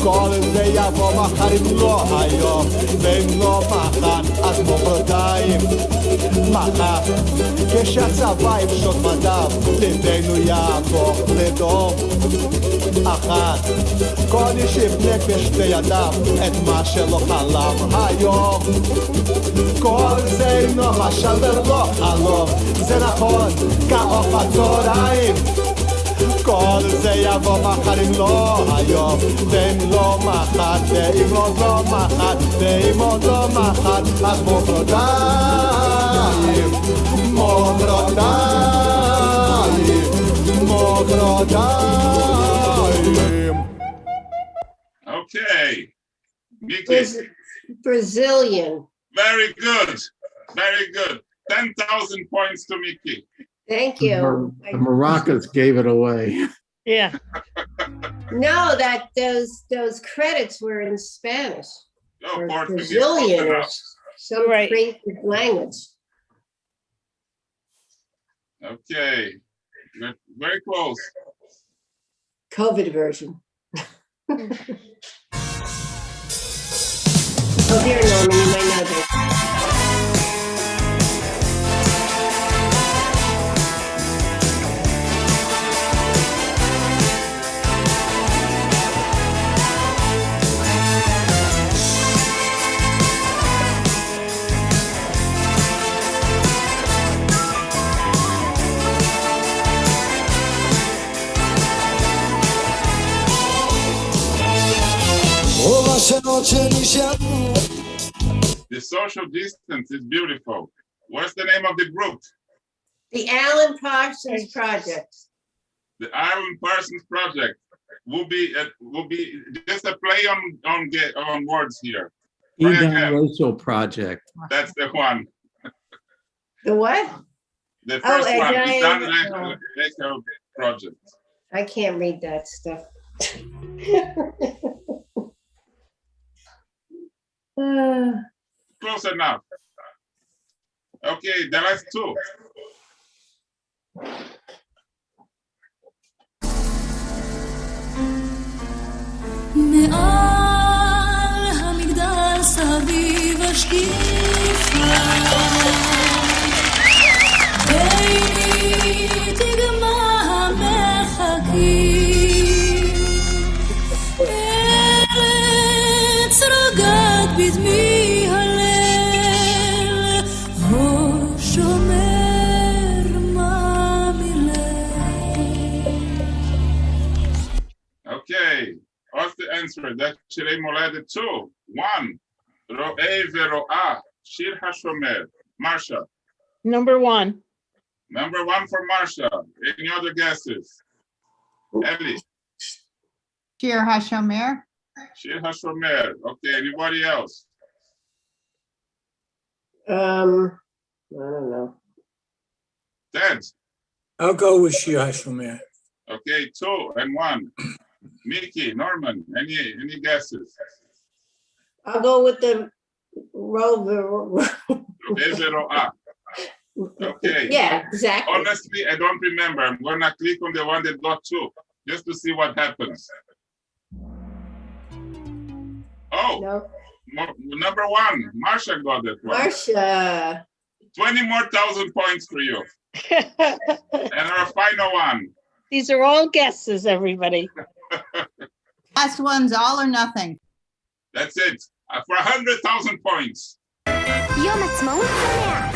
כל זה יבוא מחר אם לא היום, ואם לא מחר אז מחרתיים. מחר כשהצבא יפשוט מדיו, ליבנו יהפוך לדום. אחת כל איש יבנה בשתי ידיו את מה שלא חלם היום. כל זה אינו משל ולא חלום, זה נכון כאור בצהריים. כל זה יבוא מחר אם לא היום, ואם לא מחר, ואם עוד לא מחר, ואם עוד לא מחר, אז מחרתיים, מחרתיים, מחרתיים. Okay, Miki. Brazilian. Very good, very good. 10,000 points to Miki. Thank you. The maracas gave it away. Yeah. No, that those credits were in Spanish Oh, or Portuguese. Brazilian or some Right. crazy language. Okay, very close. COVID version. Oh, here, Norman, you might know this. The social distance is beautiful. What's the name of the group? The Alan Parsons Project. The Iron Parsons Project will be just a play on words here. Try Eden again. Racial Project. That's the one. The what? The first one. Eden Racial Project. I can't read that stuff. Close enough. Okay, the last two. מעל המגדל סביב השקיפה ביני תגמה המחכים ארץ רגעת בדמי הליל השומר מה מילך. Okay. What's the answer? That's Shirei Molade 2. 1. Ro'eh vero'ah. Shir HaShomer. Marsha. Number 1. Number 1 for Marsha. Any other guesses? Ellie. Shir HaShomer. Shir HaShomer. Okay, anybody else? I don't know. Ted. I'll go with Shir HaShomer. Okay, 2 and 1. Miki, Norman, any guesses? I'll go with the rover. Ro'eh vero'ah. Okay. Yeah, exactly. Honestly, I don't remember. I'm gonna click on the one that got 2, just to see what happens. Oh, No. number 1, Marsha got that one. Marsha. 20 more thousand points for you. And our final one. These are all guesses, everybody. Last one's all or nothing. That's it. For 100,000 points. יום עצמאות שמח.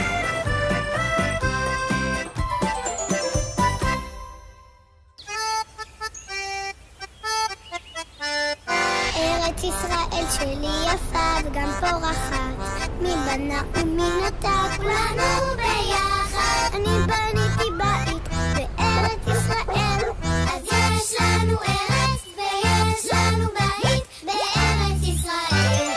ארץ ישראל שלי יפה וגם פורחת, מי בנה ומי נטע כולנו ביחד. אני בניתי בית בארץ ישראל, אז יש לנו ארץ ויש לנו בית בארץ ישראל.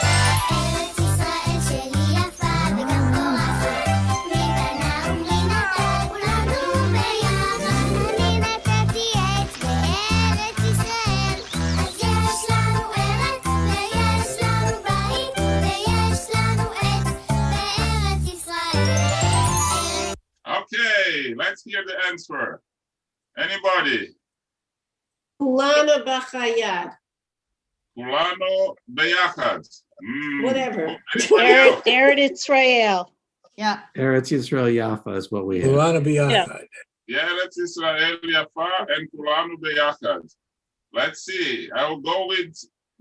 ארץ ישראל שלי יפה וגם פורחת, מי בנה ומי נטע כולנו ביחד. אני נטעתי עץ בארץ ישראל, אז יש לנו ארץ ויש לנו בית ויש לנו עץ בארץ ישראל. Okay, let's hear the answer. Anybody? Kulana Bachayad. Kulano beyachad. Whatever. Anybody else? Eretz Israel. Yeah. Eretz Yisrael Yafa is what we have. Kulana biyachad. Eretz Israel Yafa and Kulanu beyachad. Let's see. I will go with.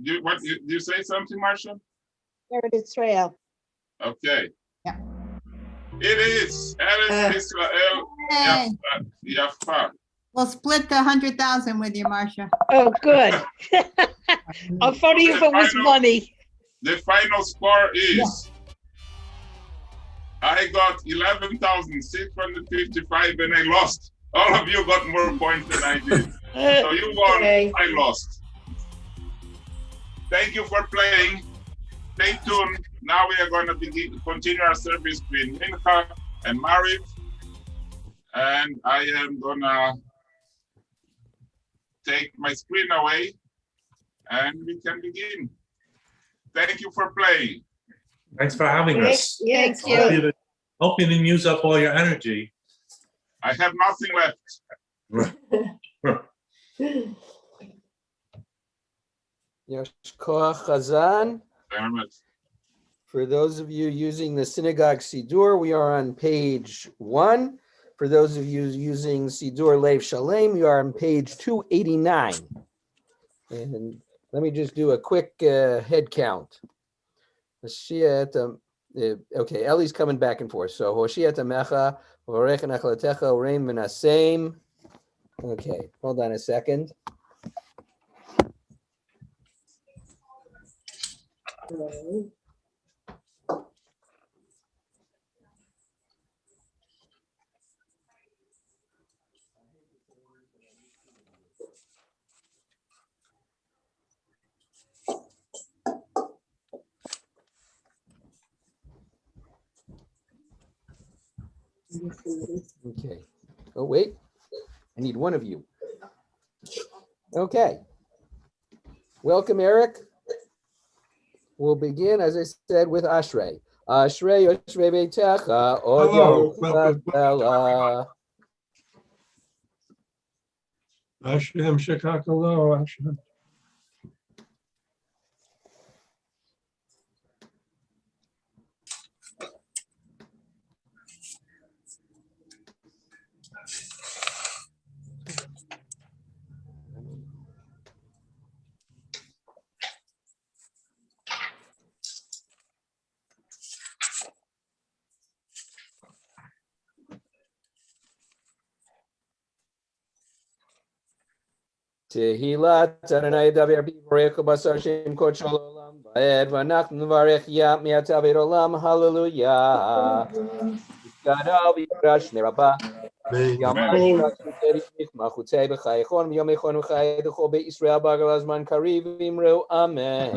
Do you say something, Marsha? Eretz Israel. Okay. Yeah. It is Eretz Israel Hey, Yafa. we'll split the 100,000 with you, Marcia. Oh, good. I'll phone you if it was money. The final score is I got 11,655 and I lost. All of you got more points than I did. So you won, Okay. I lost. Thank you for playing. Stay tuned. Now we are going to continue our service between Mincha and Mariv. And I am going to take my screen away and we can begin. Thank you for playing. Thanks for having us. Yes, Thank you. Hope you didn't use up all your energy. I have nothing left. Yashkoach Chazan. Very much. For those of you using the Synagogue Sidur, we are on page 1. For those of you using Sidur Lev Shalem, we are on page 289. And let me just do a quick head count. Okay, Ellie's coming back and forth. So Hoshiat Amecha, Vorech Nachlatecha, Oreim Menasem. Okay, hold on a second. Okay. Oh, wait. I need one of you. Okay. Welcome, Eric. We'll begin, as I said, with Ashrei. Ashrei, Ashrei Beitecha, Hello. Odio. Hashem Shekakalo, Hashem. Tehilat Adonai Davar Bivarech Basar Shem Kod Shalom Vaed Vanach Nevarech Yam Miataver Olam Hallelujah. Gadol Vikrash Neraba. Yamai Machutei B'Chaychon Yomechon B'Chay Dechol Be'Israel Bagal Azman Kariv Imru Amen.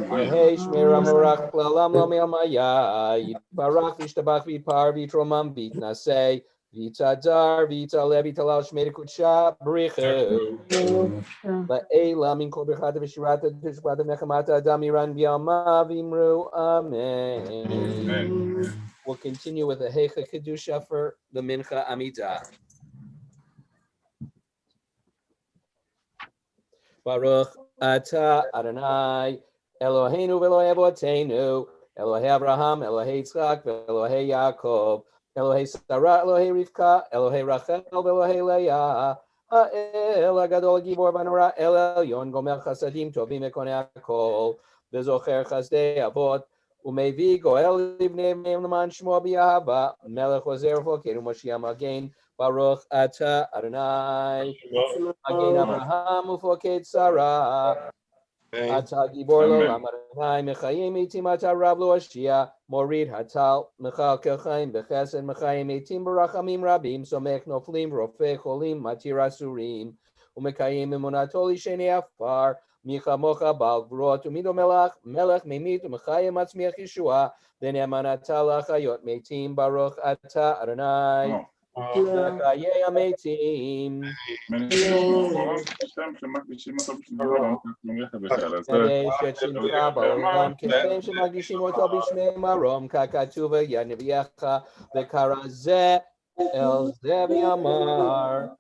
Yehei Shmeir Amorach Lalam Lo Me'amaya Yitbarach V'Ishtabach V'Par V'Tromam V'Tnasei Vitadar, Vita Levi Talal Shmei Kutsha Brichu. La'ela min kol bechata v'shirata tishbata nechamata adam iran b'yama v'imru amen. We'll continue with the Heicha Kedusha for the Mincha Amidah. Baruch Ata Adonai Eloheinu v'Elohei Avoteinu Elohei Abraham Elohei Yitzchak v'Elohei Yaakov Elohei Sarah, Elohei Rivka, Elohei Rachel, Elohei Leah, El Agadol Gibor Banora, El Elyon Gomer Chasadim Tovim Ekonei Hakol, V'Zocher Chazdei Avot, Umevi Goel Livnei Meim L'man Shmo B'Yahava, Melech Ozer V'Okeinu Moshiach Magen, Baruch Ata Adonai, Magen Abraham U'Foked Sarah, Ata Gibor L'Olam Adonai, Mechayim Eitim Ata Rav Lo Ashia, Morid Hatal, Mechal Kelchaim, Bechesed, Mechayim Eitim Barachamim Rabim, Somech Noflim, Rofei Cholim, Matir Asurim, Umekayim Emunatoli Sheni Afar, Micha Mocha Bal Gvurot, Umido Melech, Melech Memit, Umechayim Atzmiach Yeshua, Ben Emanata Lachayot Meitim, Baruch Ata Adonai. Mechayei Ameitim. כשם שמרגישים אותו בשמי מרום, ככתוב יניביך וקרא זה El Zevi Amar.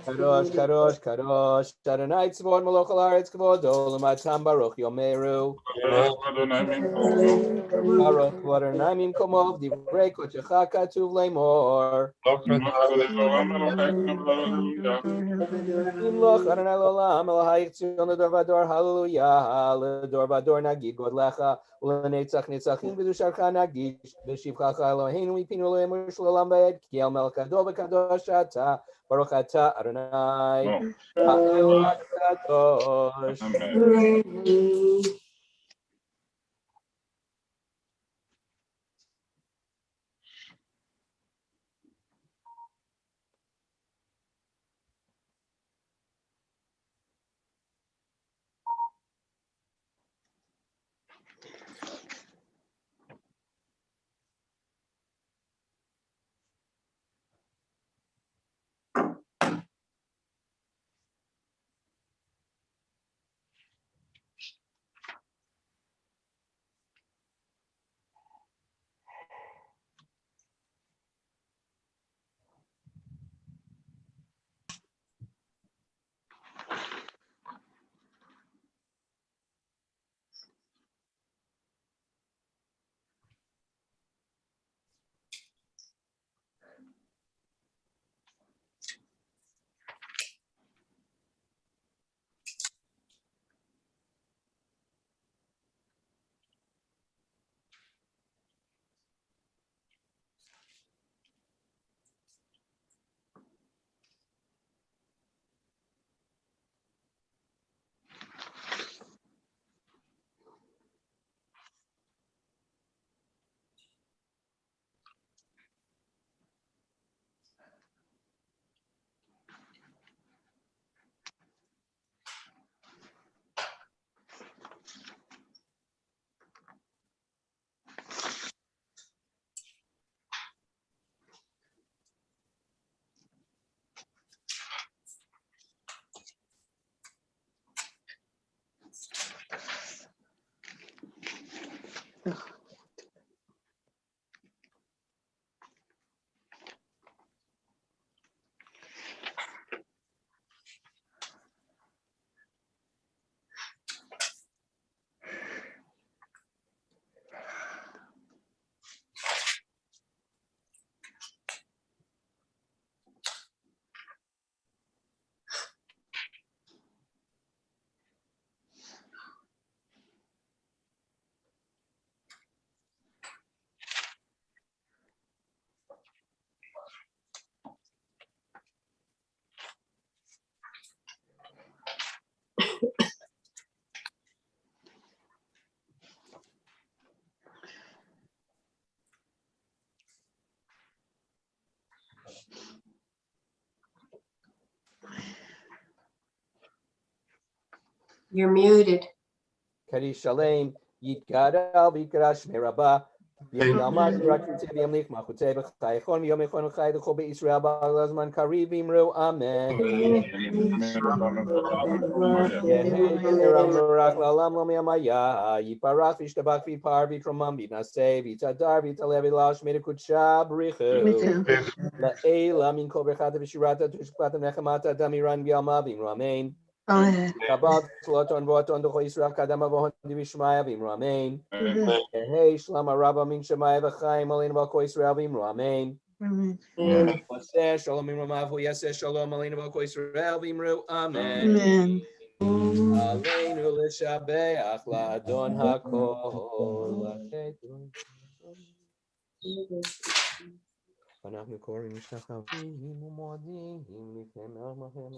Kadosh, Kadosh, Kadosh, Adonai Tzvot Malach Haaretz Kavodo, L'matam Baruch Yomeru. Baruch Adonai Mimkomov, Divrei Kodecha Katuv Lemor. Imloch Adonai L'olam, Elohai Tzion L'dor Vador, Hallelujah, L'dor Vador Nagid Godlecha, L'netzach Netzachim V'dusharcha Nagish, V'shivchacha Eloheinu Mipinu L'emor Sh'olam V'ed, Ki El Melech Gadol V'Kadosh Ata. Baruch Ata Adonai Ha'el HaKadosh. You're muted. Kadish Shalem, Yitgadal, V'Yikrash Merabah, Yamad Rakute V'Yamlich Machute B'Chaychon V'Yomechon V'Chay D'Chol B'Yisrael B'Alazman Kariv V'Imru Amen. Yehei Yiram L'Rach L'Olam Lo Me'amaya, Yiparach V'Yishtabach V'Yipar V'Yitromam V'Yitnaseh V'Yitadar V'Yitalev V'Lash Medekutsha B'Richu La'ela Min Kol B'Chata V'Shirata Tushkvata Nechemata Damiran V'Yalma V'Imru Amen. Kabbalat Shabbat Voton D'Chol Yisrael Kadama V'Hon D'Vishmaya V'Imru Amen. Hey, Shlama Rabba Min Shemaya V'Chaim Alin V'Kol Yisrael V'Imru Amen. Yaseh Shalom Imru Mavu Yaseh Shalom Alin V'Kol Yisrael V'Imru Amen. Aleinu L'Shabeach L'Adon HaKol. אנחנו קוראים משתחווים ומועדים לפני מערכם.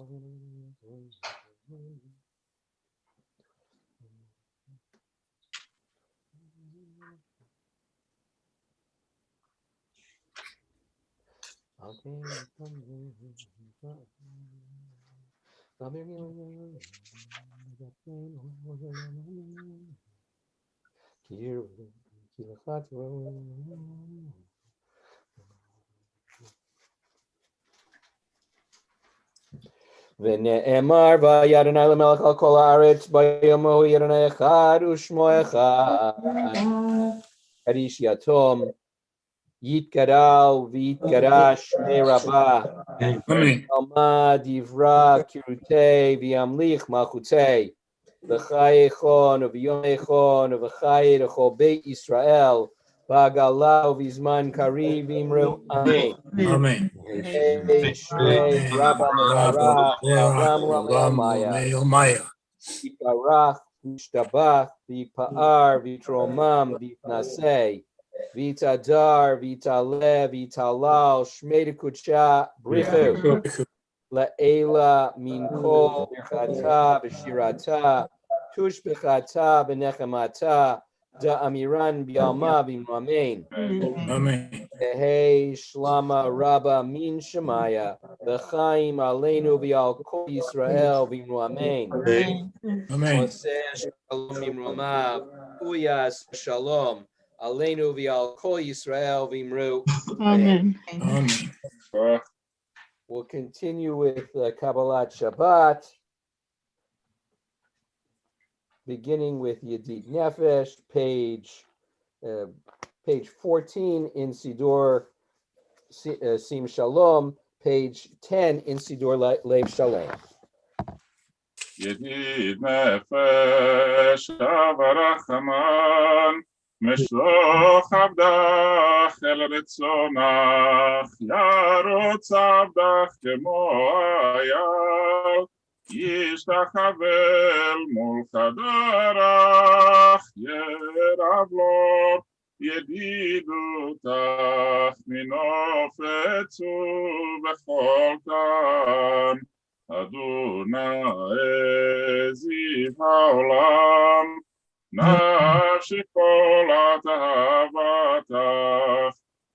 ונאמר ויד אדוני למלך על כל הארץ ביום ההוא יד אדוני אחד ושמו אחד Harish Yatom, Yitgadal, Vitgadash, Merabah, Amen. Alma, Divra, Kirute, Viamlich, Machute, V'chayechon, V'yomechon, V'chayechon, Beit Israel, V'agalau, V'zman Kari, V'imru, Amen. Amen. Shrei, Rabba Mevarach, Ram Ram Maya. Yikarach, Vishtabach, Vipa'ar, Vitromam, Vitnaseh, Vitadar, Vitale, Vitalal, Shmedikucha, Brichu, La'ela, Minko, Birchata, Bishirata, Tush Bechata, Benechamata, Da Amiran, Bialma, Bimramein. Amen. Hey, Shlama, Rabba, Min Shemaya, V'chaim, Aleinu, V'al Kol Yisrael, Bimramein. Amen. Oseh Shalom Imromav, Uyas Shalom, Aleinu V'al Kol Yisrael V'imru. Amen. Amen. We'll continue with Kabbalat Shabbat, beginning with Yedid Nefesh, page 14 in Sidor Sim Shalom, page 10 in Sidor Lev Shalom. ידיד נפש אברחמן משלוח עבדך אל רצונך ירוץ עבדך כמו אייל ישתחווה מול חדרך ירב לו ידידותך מנופץ ובכל כאן אדוני זיו העולם, נפשי כל אהבתך,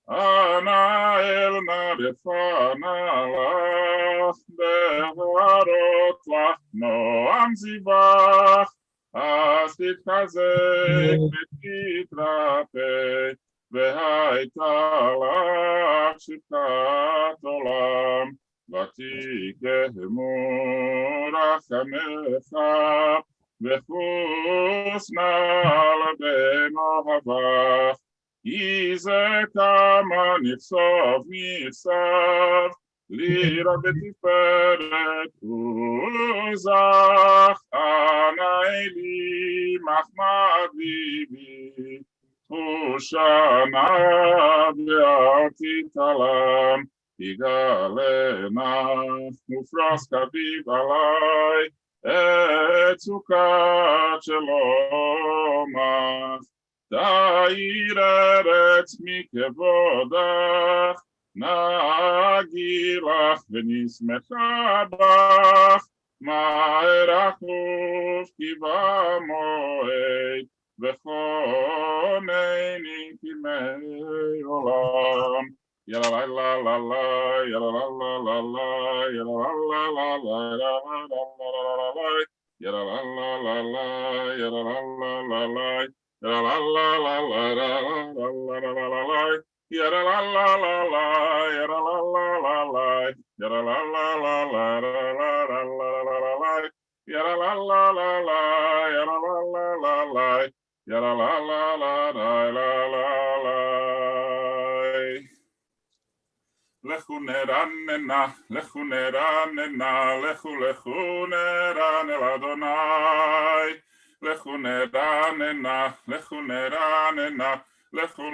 אנא אל נא לפנה לך, בהרות לך נועם זיווך, אז תתחזק ותתרפא, והייתה לך שפחת עולם. ותיקמו רחמך וחוס נא לבן אוהבך יזה כמה נכסוף נכסף לירה בתפארת עוזך אנא אלי מחמד ליבי הושענא ואל תתעלם יגלנה מופרס כביב עלי את סוכת שלומך תאיר ארץ מכבודך נגילך ונשמחה בך מהר אחוף כי במועד וכונני כימי עולם Yalla la la la la, yalla la la la la, yalla la la la la, yalla la la la la, yalla la la la la, yalla la la la la, yalla la la la la, yalla la la la la, yalla la la la la, yalla la la la la, yalla la la la la, yalla la la la la, לכו נרננה, לכו נרננה, לכו נרנן אל אדוני. לכו נרננה, לכו נרננה, לכו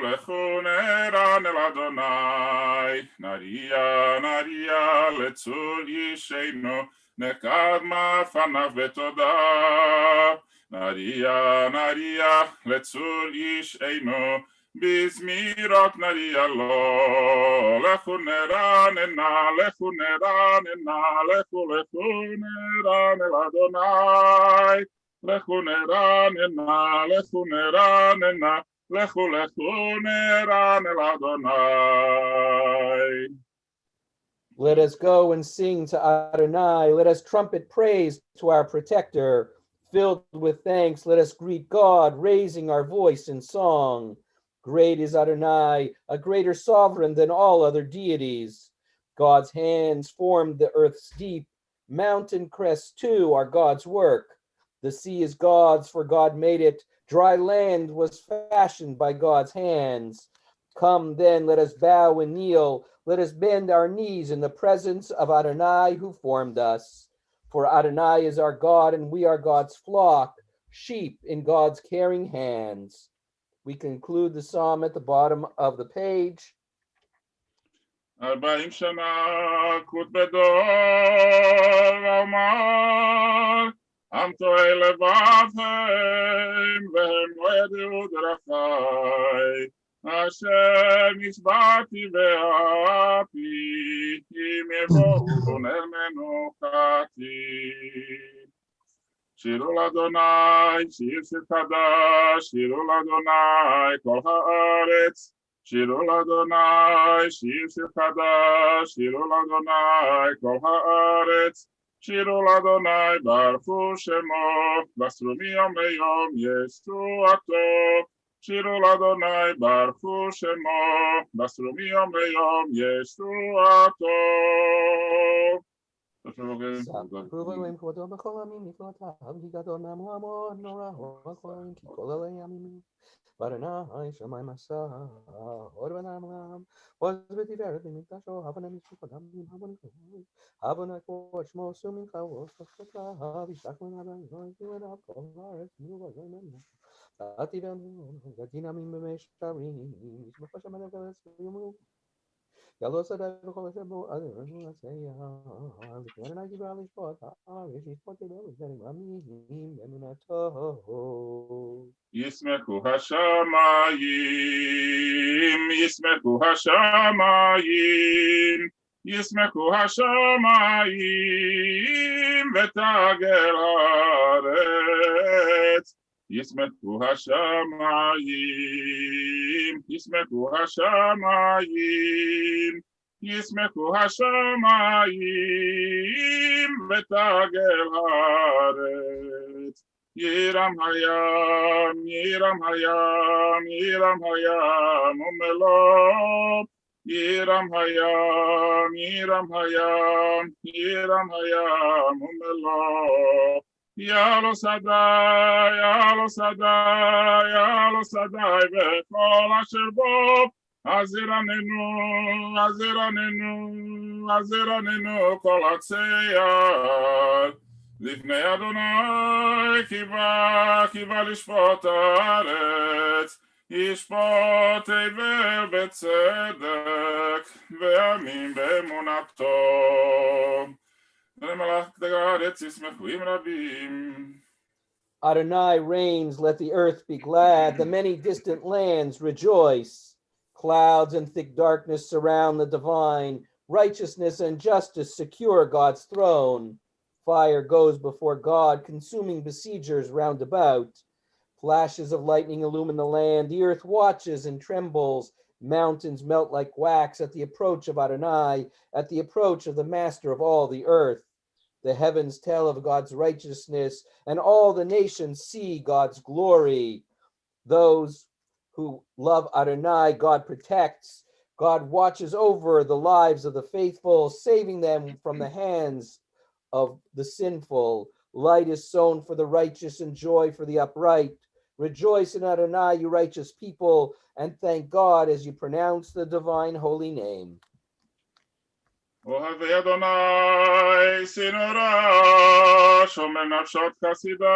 נרנן אל אדוני. נריה לצור אישנו, נקדמה פניו בתודה. נריה לצור אישנו, בזמירות נריה לו, לכו נרננה, לכו נרננה, לכו נרנן אל אדוני. לכו נרננה, לכו נרננה, לכו נרנן אל אדוני. Let us go and sing to Adonai. Let us trumpet praise to our protector. Filled with thanks, let us greet God, raising our voice in song. Great is Adonai, a greater sovereign than all other deities. God's hands formed the earth's deep. Mountain crests too are God's work. The sea is God's, for God made it, Dry land was fashioned by God's hands. Come then, let us bow and kneel. Let us bend our knees in the presence of Adonai who formed us. For Adonai is our God, and we are God's flock, sheep in God's caring hands. We conclude the psalm at the bottom of the page. 40 שנה כות בדור אמר, עם טועה לבבהם, והם לא ידעו דרכי. אשר נשבעתי ואפי, אם יבואו אל מנוחתי. שירו לאדוני, שיר שיר חדש, שירו לאדוני כל הארץ. שירו לאדוני, שיר שיר חדש, שירו לאדוני כל הארץ. שירו לאדוני, ברכו שמו, בסרו מיום ליום ישועתו. שירו לאדוני, ברכו שמו, בסרו מיום ליום ישועתו. ספרו אלוהים כבודו בכל עמים נפלאותיו, כי גדול נעמו עמו נורא בכל עמים, כי כל אלי עמים. Adonai Shammai Masa, Orban Amram, was with the very thing that show Havanam Sukadam, Havana Koshmo, Sumin Kawas, Shakman Abraham, you and up, Lars, you were going Ativan, Gatinam Meshari, Mapashaman, Yellow said I call it about other say, when I give Alice spot, she's spotted everything, ישמחו השמיים, ישמחו השמיים, ישמחו השמיים, ותגל הארץ. ישמחו השמיים, ישמחו השמיים, ישמחו השמיים, ותגל הארץ. Yiram hayam, yiram hayam, yiram hayam, umelo. Yiram hayam, yiram hayam, yiram hayam, umelo. Yalo sadai, yalo sadai, yalo sadai, vechol asher bo. Aziranenu, aziranenu, aziranenu, kol hatzeyar. לפני אדוני קיווה לשפוט הארץ, ישפוט עבר בצדק, ועמים באמונתו. ולמלאכת הארץ ישמחו עם רבים. Adonai reigns, let the earth be glad, the many distant lands rejoice. Clouds and thick darkness surround the divine, righteousness and justice secure God's throne. Fire goes before God, consuming besiegers round about. Flashes of lightning illumine the land. The earth watches and trembles. Mountains melt like wax at the approach of Adonai, at the approach of the master of all the earth. The heavens tell of God's righteousness, and all the nations see God's glory. Those who love Adonai, God protects. God watches over the lives of the faithful, saving them from the hands of the sinful. Light is sown for the righteous and joy for the upright. Rejoice in Adonai, you righteous people, and thank God as you pronounce the divine holy name. אוהבי אדוני שנורא, שומר נפשות חסידיו,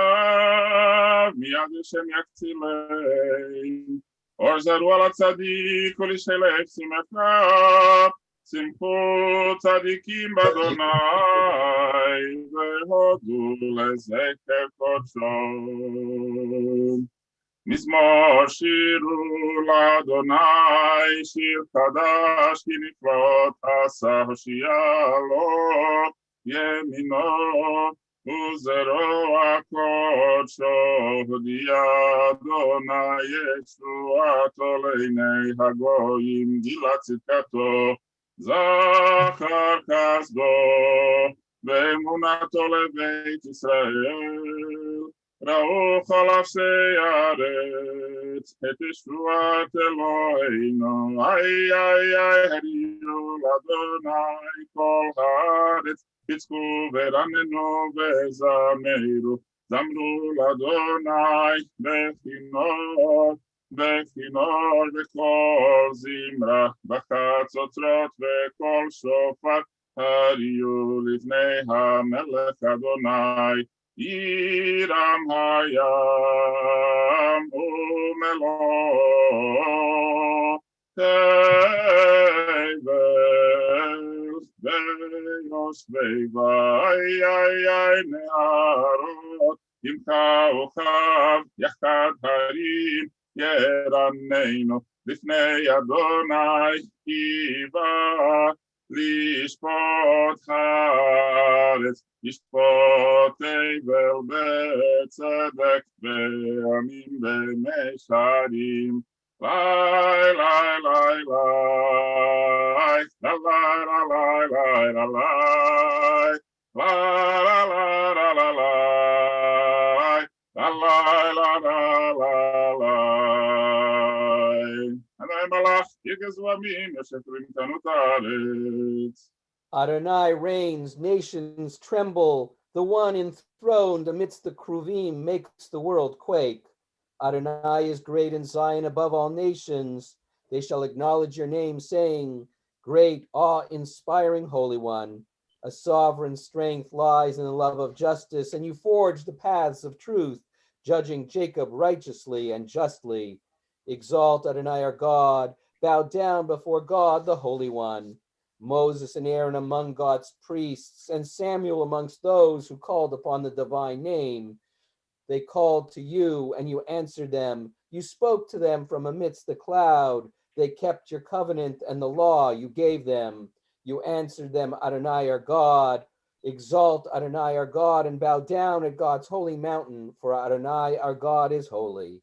מיד השם יקצילם. אור זרו על הצדיק ולשלף שמחה. שמחו צדיקים באדוני, והודו לזכר קודשו. מזמור שירו לאדוני, שיר חדש, כי נפלאות עשה הושיע לו, ימינו וזרוע קודשו, הודיע אדוני ישועתו לעיני הגויים, גילה צדקתו. זכר חסדו ואמונתו לבית ישראל, ראו כל אפסי הארץ את ישועת אלוהינו, איי איי איי הריעו לאדוני כל הארץ. הארץ, פצחו ורננו וזמרו, זמרו לאדוני בכינור, בכינור וכל זמרה, בחצוצרות וכל שופר, הריעו לפני המלך אדוני, ירם הים ומלואו, תבל ויושבי ויהי נהרות, עמך וכב יחד הרים, ירננו לפני אדוני, כי בא לשפוט הארץ, לשפוט תבל בצדק, ועמים במישרים. Lai, lai, lai, lai, la, la, la, la, la, la, la, la, la, la, la, la, la, la, la, la, la, la. Adonai Malach, יגזו עמים, ישתרים איתנו את הארץ. Adonai reigns, nations tremble. The one enthroned amidst the Kruvim makes the world quake. Adonai is great in Zion above all nations. They shall acknowledge your name, saying, Great, awe-inspiring Holy One. A sovereign strength lies in the love of justice, and you forge the paths of truth, judging Jacob righteously and justly. Exalt Adonai our God. Bow down before God, the Holy One. Moses and Aaron among God's priests, and Samuel amongst those who called upon the divine name. They called to you, and you answered them. You spoke to them from amidst the cloud. They kept your covenant and the law you gave them. You answered them, Adonai our God. Exalt Adonai our God, and bow down at God's holy mountain, for Adonai our God is holy.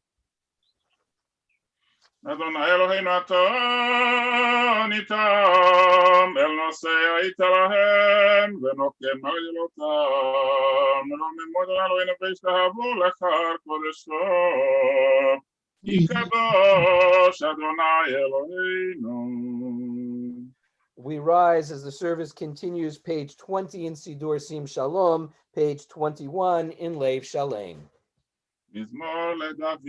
Adonai Eloheinu aton itam, el nosei היית להם, ונוקם מרגלותם, ונאמר Adonai Eloheinu וישתחוו לך על קודשו, כי קדוש Adonai Eloheinu. We rise as the service continues, page 20 in Sidur Sim Shalom, page 21 in Lev Shalem. מזמור לדוד,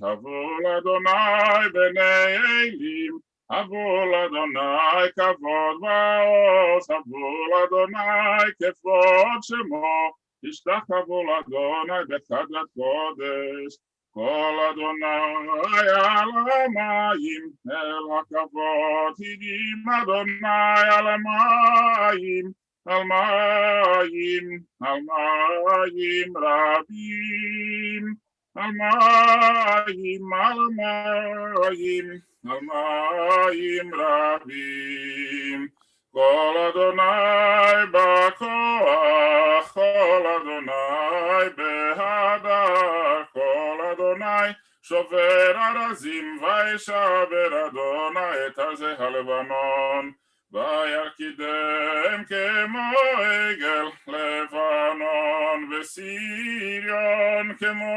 הבו לאדוני בני אלים, הבו לאדוני כבוד ועוז, הבו לאדוני כבוד שמו, השתחוו לאדוני בחדרת קודש, כל אדוני על המים, אל הכבוד, הדים אדוני על המים, על מים, על מים רבים, על מים, על מים, על מים רבים. כל אדוני בכוח, כל אדוני בהדר, כל אדוני שובר ארזים וישבר אדוני את ארזי הלבנון. וירקידם כמו עגל לבנון וסיריון כמו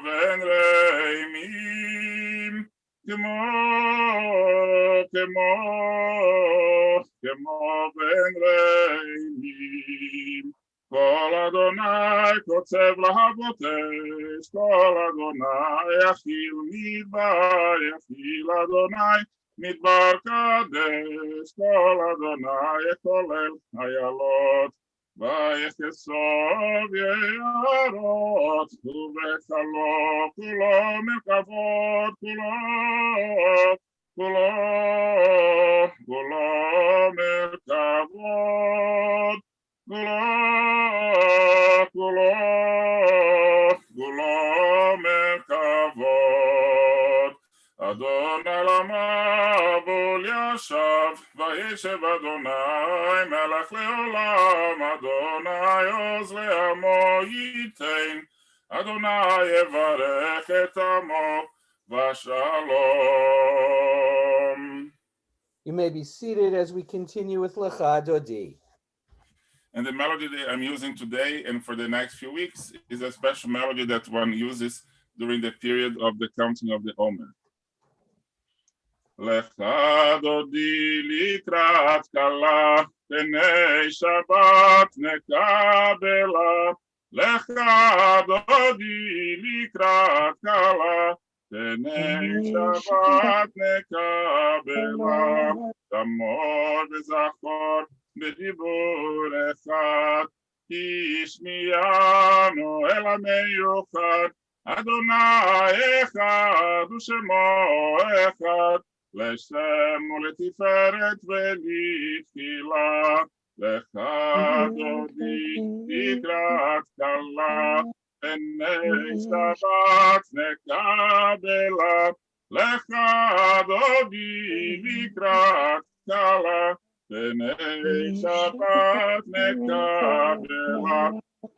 בן רימים, כמו בן רימים. כל אדוני קוצב להבות אש, כל אדוני יכיל מדבר, יכיל אדוני מדבר קדש, כל אדוני יכולל איילות, ויחסוב יערות, ובחלו כולו מרכבות, כולו מרכבות, כולו מרכבות. אדון על המבול ישב, וישב אדוני מלך לעולם, אדוני עוז לעמו ייתן, אדוני יברך את עמו ושלום. You may be seated as we continue with Lecha Dodi. And the melody that I'm using today and for the next few weeks is a special melody that one uses during the period of the counting of the Omer. לך דודי לקראת כלה, פני שבת נקבלה. לך דודי לקראת כלה, פני שבת נקבלה. שמור וזכור בדיבור אחד, השמיענו אל המיוחד. אדוני אחד ושמו אחד, לשם ולתפארת ולתחילה. לך דודי לקראת כלה, פני שבת נקבלה. לך דודי לקראת כלה, פני שבת נקבלה.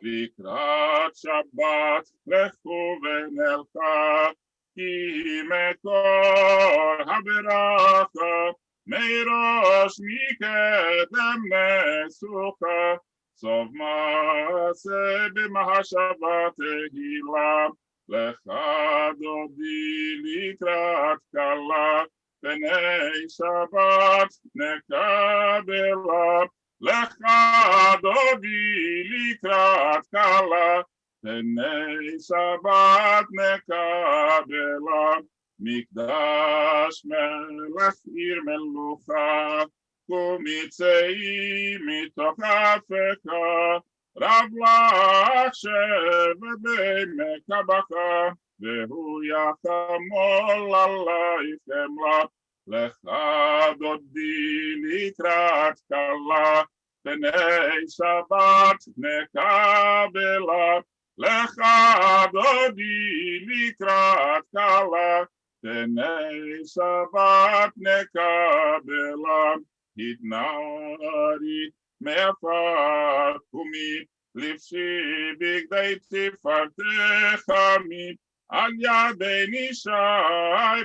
לקראת שבת לכו ונלכה, כי מקור הברכה מראש מקדם נסוכה. סוף מעשה במחשבה תהילה. לך דודי לקראת כלה, פני שבת נקבלה. לך דודי לקראת כלה, פני שבת נקבלה. מקדש מלך עיר מלוכה, ומצאי מתוך הפקה. רב לך שבט בעמק הבכה, והוא יחמול עלייך חמלה. לך דודי לקראת כלה, פני שבת נקבלה. לך דודי לקראת כלה, פני שבת נקבלה. התנערי מעפר ומלבשי בגדי תפארתך מי, על ידי נשי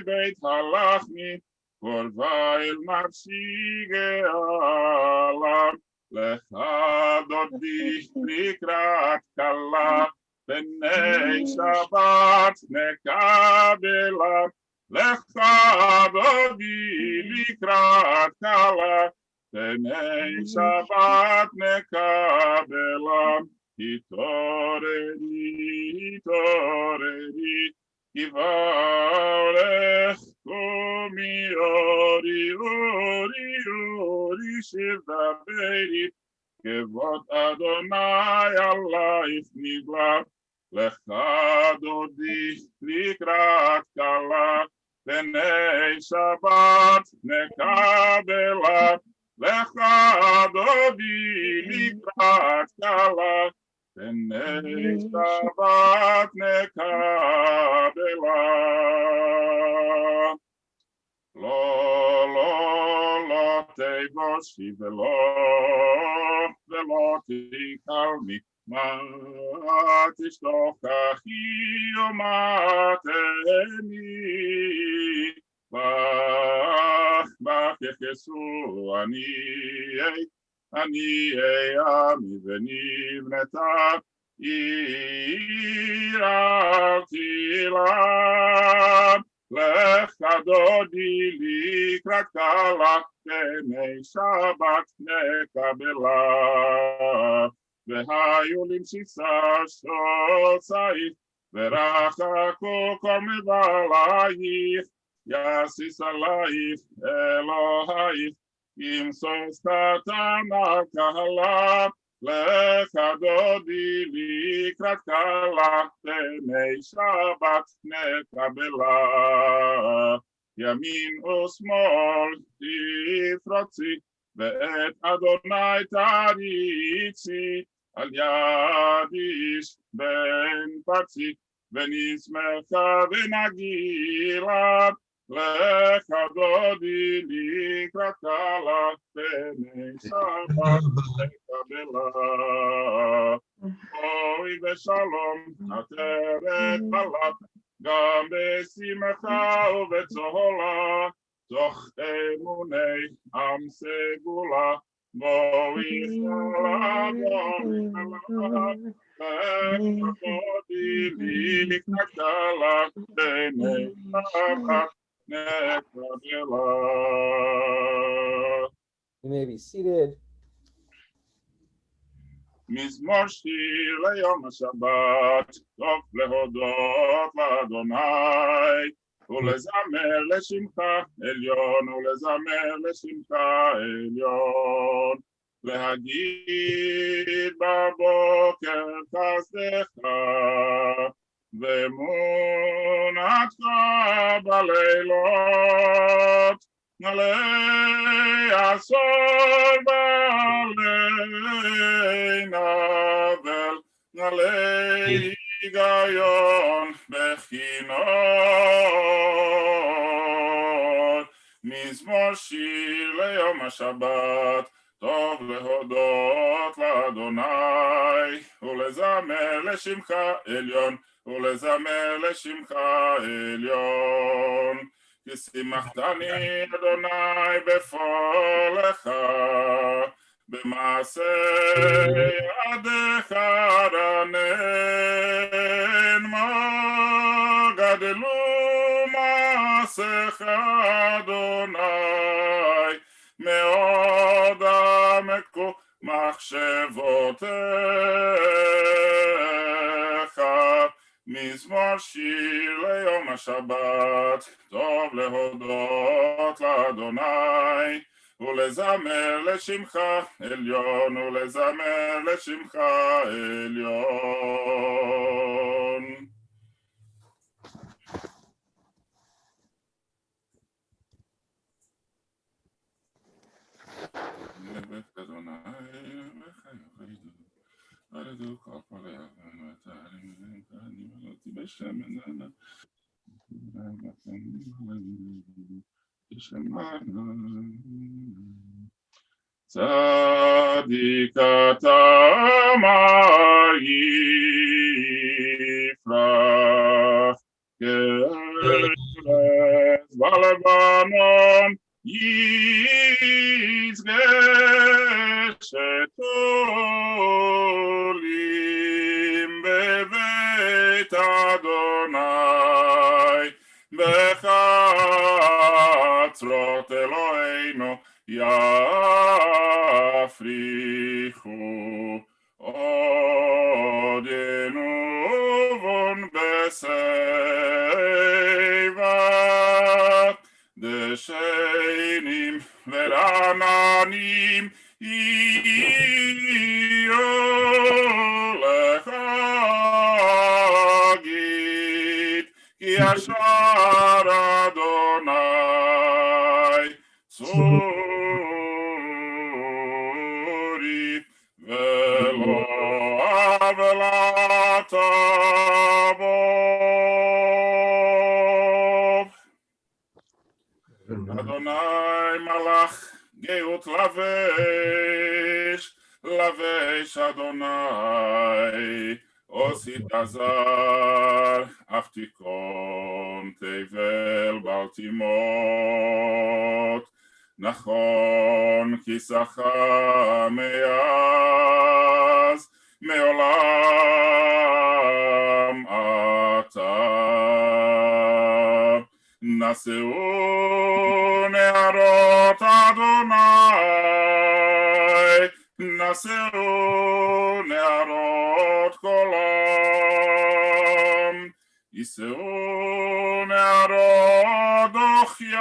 בית הלחמי, קורבה אל נפשי גאלה. לך דודי לקראת כלה, פני שבת נקבלה. לך דודי לקראת כלה, פני שבת נקבלה. התעוררי, התעוררי, יברך קומי אורי, אורי, אורי, שיר דברי, כבוד אדוני עלייך נגלה. לך דודי לקראת כלה, פני שבת נקבלה. לך דודי לקראת כלה, פני שבת נקבלה. לא, לא, לא תגושי ולא תקלמי, מה תשתוכחי ומה תהני. בך יחסו אני עמי ונבנתה עיר אל תילה. לך דודי לקראת כלה, פני שבת נקבלה. והיו למשיסה שוצאית, ורחקו כל מבלייך. יסיס עלייך אלוהייך, ימסוס קטן על קהלה. לך דודי לקראת כלה, פני שבת נקבלה. ימין ושמאל תפרוצי, ואת אדוני תריצי. על יד איש בן פרצי, ונשמחה ונגילה. לך דודי לקראת כלה, פני שבת נקבלה. אוי בשלום עטרת בלט, גם בשמחה ובצהלה. תוך אמוני עם סגולה, בואי חלה, בואי חלה. לך דודי לקראת כלה, פני שבת נקבלה. You may be seated. מזמור שיר ליום השבת, טוב להודות לאדוני, ולזמר לשמך עליון, ולזמר לשמך עליון, להגיד בבוקר חסדך, ואמונתך בלילות, מלא עשור בעלי נבל, מלא היגיון בכינור. מזמור שיר ליום השבת, טוב להודות לאדוני, ולזמר לשמך עליון, ולזמר לשמך עליון. כי שימחתני אדוני בפועלך, במעשה ידיך רנן. מה גדלו מעשיך אדוני, מאוד עמקו מחשבותיך. מזמור שיר ליום השבת, טוב להודות לאדוני, ולזמר לשמך עליון, ולזמר לשמך עליון. צדיק אתה מה יפרח, כארץ בלבנון יצגה שתולים בבית אדוני, בחצרות אלוהינו יפריחו. עוד ינובון בשיבה, דשנים ורעננים יהיו לך גיד, כי ישר אדוני צורי, ולא עוולה תבוא. אדוני מלך גאות לבש, לבש אדוני עושית זר, אף תיקון תבל בל תימות. נכון כי שכה מאז, מעולם אתה. נשאו נערות אדוני, נשאו נערות קולם, יישאו נערות דוחיים,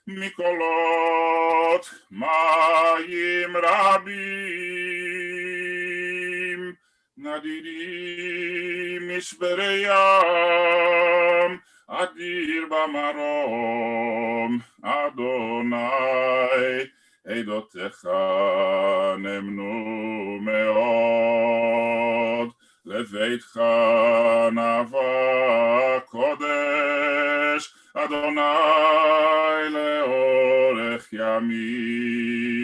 מקולות מים רבים. נדירים משברי ים, אדיר במרום, אדוני עדותיך נאמנו מאוד, לביתך נבע קודש, אדוני לאורך ימים.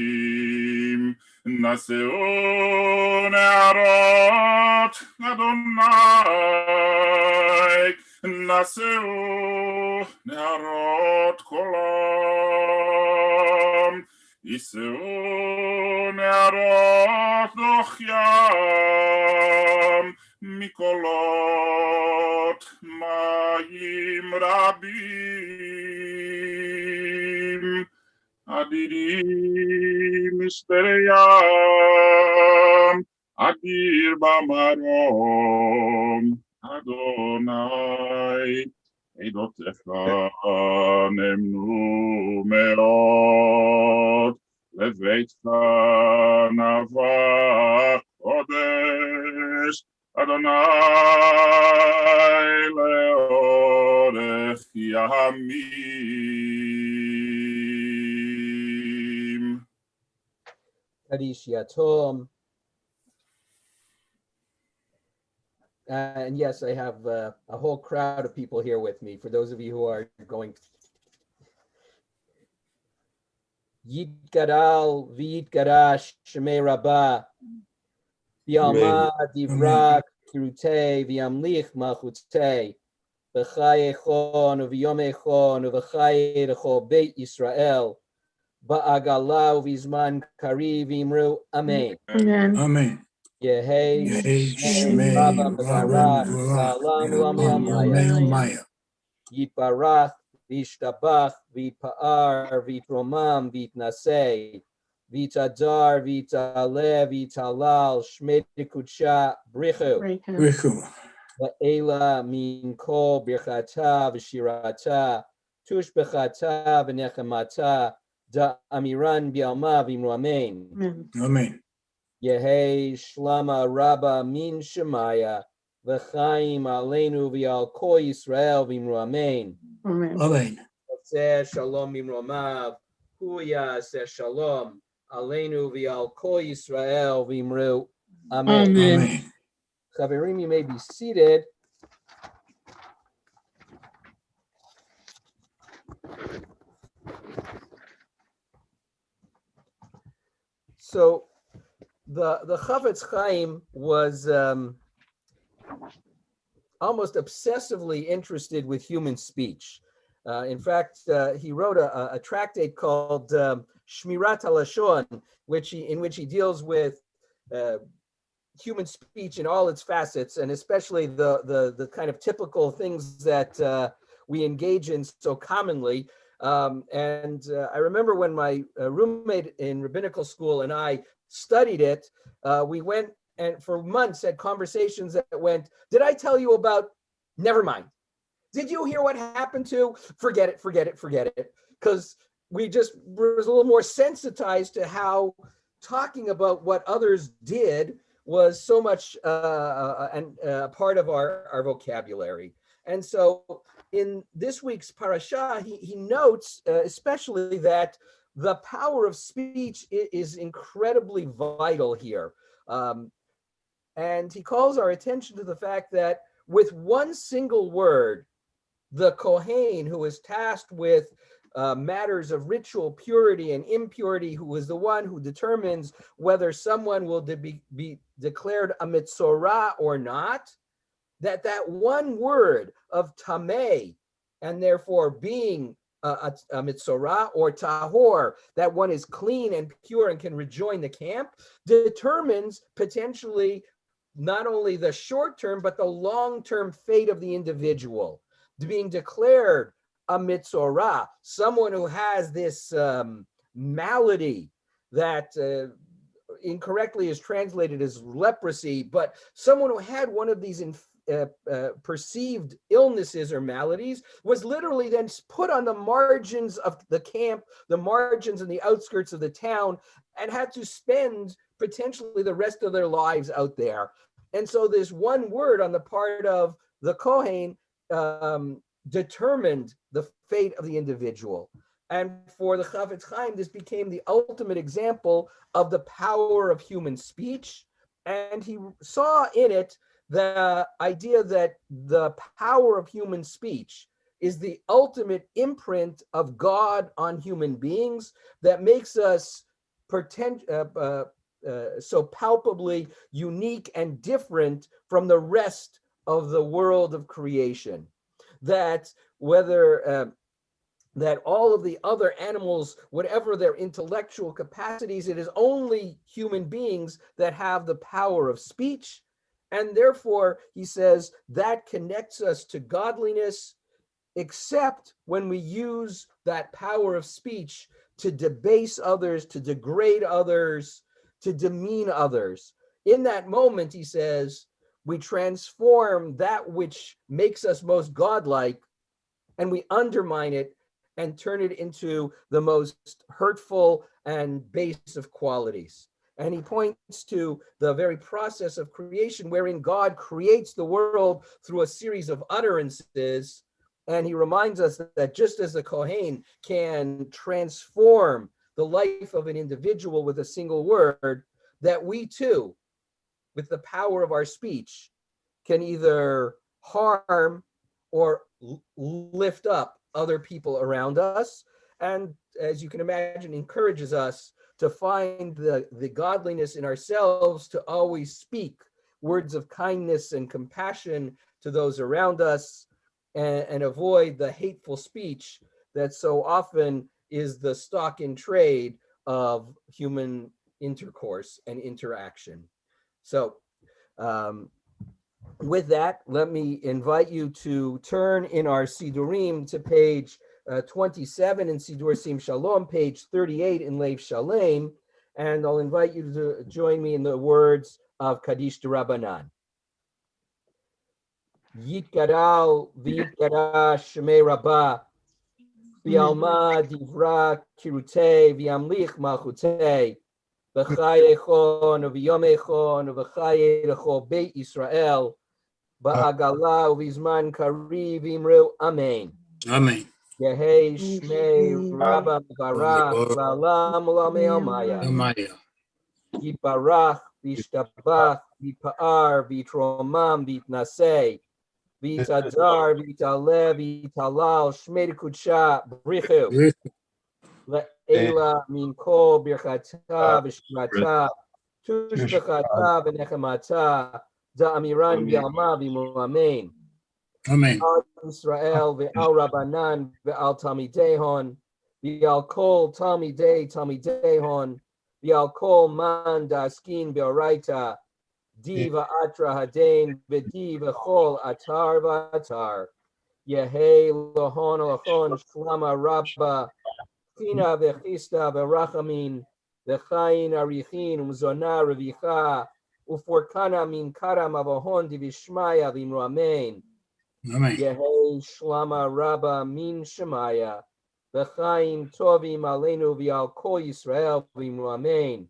נשאו נערות אדוני, נשאו נערות קולם, יישאו נערות דוחיים, מקולות מים רבים. Adiri Mistereyam, Adir Bamarom, Adonai, Eidotecha Nemnu Meot, Leveitcha Navach Kodesh, Adonai Leorech Yamim. Kadish Yatom. And yes, I have a whole crowd of people here with me. For those of you who are going, Yitgadal v'yitgadash shemei Rabbah, v'yalma divrak kirutei v'yamlich malchutei, v'chaye echon v'yom echon v'chaye echol Beit Yisrael, ba'agala v'zman kariv v'imru amen. Amen. Yehei Shmei Rabba Rabba Mevarach Salam V'Olam Maya. Yitbarach V'Ishtabach V'Pa'ar V'Tromam V'Tnaseh V'Tadar V'Taleh V'Talal Shmei Kudsha Brichu Riku. V'Ela Min Kol Birchata V'Shirata Tush Bechata V'Nechemata Da Amiran B'Alma V'Imru Amen. Amen. Yehei Shlama Rabba Min Shemaya V'Chaim Aleinu V'Al Kol Yisrael V'Imru Amen. Amen. Seh Shalom Mimromav Huya Seh Shalom Aleinu V'Al Kol Yisrael V'Imru Amen. Amen. Chaverim, you may be seated. So the Chavetz Chaim was almost obsessively interested with human speech. In fact, he wrote a tractate called Shmirat HaLashon, in which he deals with human speech in all its facets, and especially the kind of typical things that we engage in so commonly. And I remember when my roommate in rabbinical school and I studied it, we went and for months had conversations that went, did I tell you about, never mind. Did you hear what happened to, forget it. Because we just was a little more sensitized to how talking about what others did was so much part of our vocabulary. And so in this week's parasha, he notes especially that the power of speech is incredibly vital here. And he calls our attention to the fact that with one single word, the Kohen, who is tasked with matters of ritual purity and impurity, who is the one who determines whether someone will be declared a mitzorah or not, that one word of tameh, and therefore being a mitzorah or tahor, that one is clean and pure and can rejoin the camp, determines potentially not only the short-term, but the long-term fate of the individual. Being declared a mitzorah, someone who has this malady that incorrectly is translated as leprosy, but someone who had one of these perceived illnesses or maladies was literally then put on the margins of the camp, the margins and the outskirts of the town, and had to spend potentially the rest of their lives out there. And so this one word on the part of the Kohen determined the fate of the individual. And for the Chavetz Chaim, this became the ultimate example of the power of human speech. And he saw in it the idea that the power of human speech is the ultimate imprint of God on human beings that makes us so palpably unique and different from the rest of the world of creation. That whether that all of the other animals, whatever their intellectual capacities, it is only human beings that have the power of speech. And therefore, he says, that connects us to godliness except when we use that power of speech to debase others, to degrade others, to demean others. In that moment, he says, we transform that which makes us most godlike, and we undermine it and turn it into the most hurtful and base of qualities. And he points to the very process of creation wherein God creates the world through a series of utterances. And he reminds us that just as the Kohen can transform the life of an individual with a single word, that we too, with the power of our speech, can either harm or lift up other people around us. And as you can imagine, encourages us to find the godliness in ourselves, to always speak words of kindness and compassion to those around us, and avoid the hateful speech that so often is the stock in trade of human intercourse and interaction. So with that, let me invite you to turn in our Sidurim to page 27 in Sidur Sim Shalom, page 38 in Lev Shalem, and I'll invite you to join me in the words of Kaddish D'Rabbanan. Yitgadal v'yitgada Shemei Rabbah, v'yalma divra kirutei, v'yamlich malchutei, v'chayechon v'yomechon v'chayerecho Beit Israel, ba'agala v'izman kari v'imru Amen. Amen. Yehei Shmei Rabba Barach La'olam U'Lamei Maya. Yiparach v'ishtabach v'pa'ar v'tromam v'itnasei v'itadar v'italev v'talal Shmei Kudsha Brichu Le'ela min kol birchata v'shmata tushbechata v'nechemata da'amiran v'yalma v'imru Amen. Amen. Al Israel ve'al Rabbanan ve'al Talmidehon ve'al kol Talmidehon ve'al kol man daskin be'oraita di va'atra hadain ve'di ve'chol atar va'atar yehei lohon shlama rabba china ve'chista ve'rachamin ve'chayin arichin umzona revicha uforkana min karam avohon divishmaya v'imru Amen. Amen. Yehei Shlama Rabba Min Shemaya V'chaim Tovim Aleinu V'al Kol Yisrael V'imru Amen.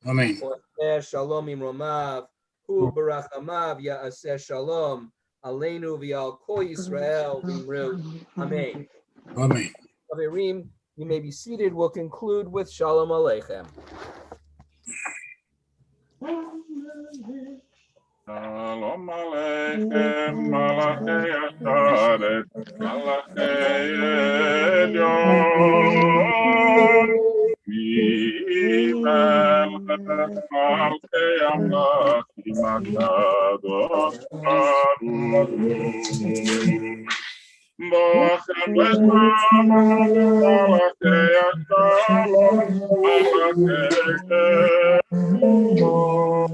Amen. Oseh Shalom Imromav Hu Barachamav Ya'aseh Shalom Aleinu V'al Kol Yisrael V'imru Amen. Amen. Chaverim, you may be seated. We'll conclude with Shalom Aleichem. Shalom Aleichem, Malachei Asharet, Malachei Elyon, Mimelech Malchei Amlachim HaKadosh Baruch Hu. Bochem Leshalom, Malachei Ashalom, Malachei Elyon.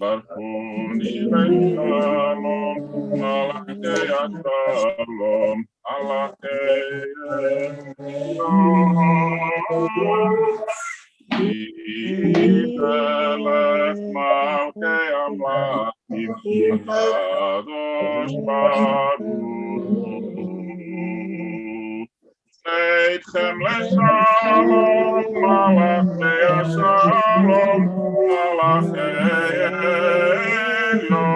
Barchuni Leshalom, Malachei Ashalom, Malachei Elyon. Mimelech Malchei Amlachim HaKadosh Baruch Hu. Eitchem Leshalom, Malachei Ashalom, Malachei Elyon.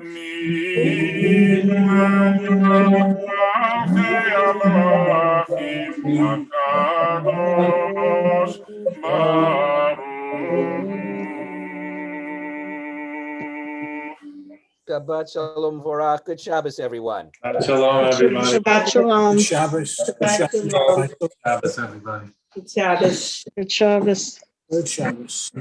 Mimelech Malchei Amlachim HaKadosh Baruch Hu. Shabbat Shalom Vorach. Good Shabbos, everyone. Shalom, everybody. Shabbat Shalom. Good Shabbos. Good Shabbos. Shabbos, everybody. Good Shabbos. Good Shabbos. Good Shabbos.